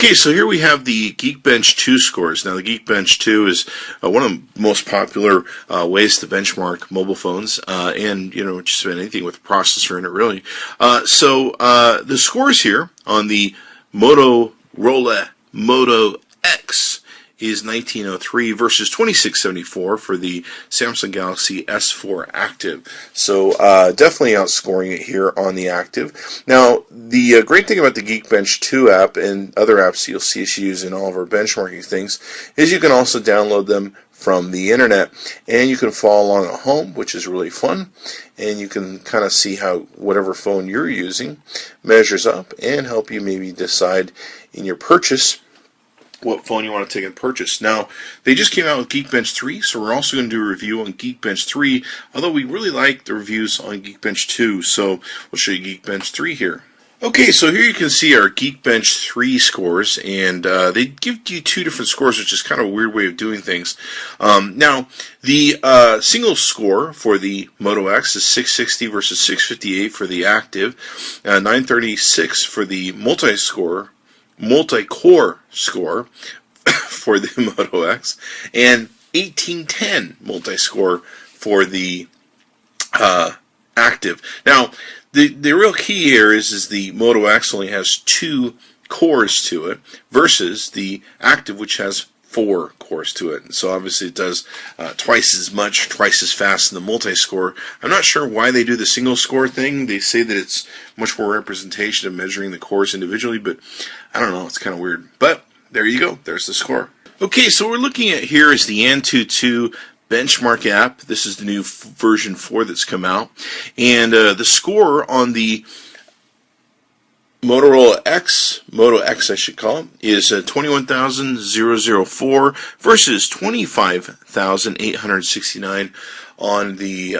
Okay, so here we have the Geekbench 2 scores. Now, the Geekbench 2 is one of the most popular ways to benchmark mobile phones, and, just about anything with a processor in it, really. The scores here on the Motorola Moto X is 1903 versus 2674 for the Samsung Galaxy S4 Active. So definitely outscoring it here on the Active. Now, the great thing about the Geekbench 2 app and other apps you'll see us use in all of our benchmarking things is you can also download them from the internet, and you can follow along at home, which is really fun, and you can kind of see how whatever phone you're using measures up and help you maybe decide in your purchase what phone you want to take and purchase. Now, they just came out with Geekbench 3, so we're also going to do a review on Geekbench 3, although we really like the reviews on Geekbench 2, so we'll show you Geekbench 3 here. Okay, so here you can see our Geekbench 3 scores, and they give you two different scores, which is kind of a weird way of doing things. Now, the single score for the Moto X is 660 versus 658 for the Active, 936 for the multi-core score for the Moto X, and 1810 multi-score for the Active. Now, the real key here is the Moto X only has 2 cores to it versus the Active, which has 4 cores to it. So obviously it does twice as much, twice as fast in the multi-score. I'm not sure why they do the single score thing. They say that it's much more representation of measuring the cores individually, but I don't know, it's kind of weird. But there you go, there's the score. Okay, so what we're looking at here is the Antutu benchmark app. This is the new version 4 that's come out, and the score on the Moto X I should call it, is 21,004 versus 25,869 on the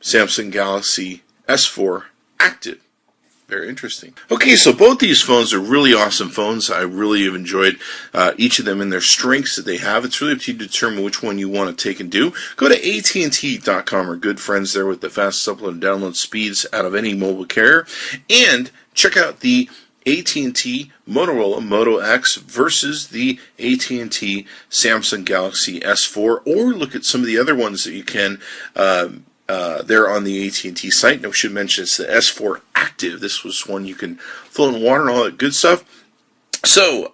Samsung Galaxy S4 Active. Very interesting. Okay, so both these phones are really awesome phones. I really have enjoyed each of them and their strengths that they have. It's really up to you to determine which one you want to take and do. Go to AT&T.com. Our good friends there with the fastest upload and download speeds out of any mobile carrier. And check out the AT&T Motorola Moto X versus the AT&T Samsung Galaxy S4, or look at some of the other ones that you can there on the AT&T site. And we should mention it's the S4 Active. This was one you can float in water and all that good stuff. So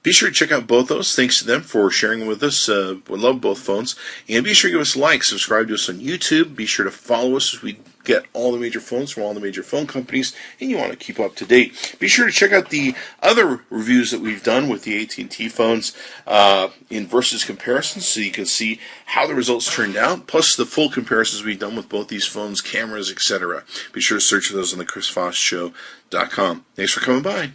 be sure to check out both those. Thanks to them for sharing with us. We love both phones. And be sure to give us a like, subscribe to us on YouTube. Be sure to follow us as we get all the major phones from all the major phone companies, and you want to keep up to date. Be sure to check out the other reviews that we've done with the AT&T phones in versus comparisons, so you can see how the results turned out, plus the full comparisons we've done with both these phones, cameras, etc. Be sure to search for those on the ChrisFossShow.com. Thanks for coming by.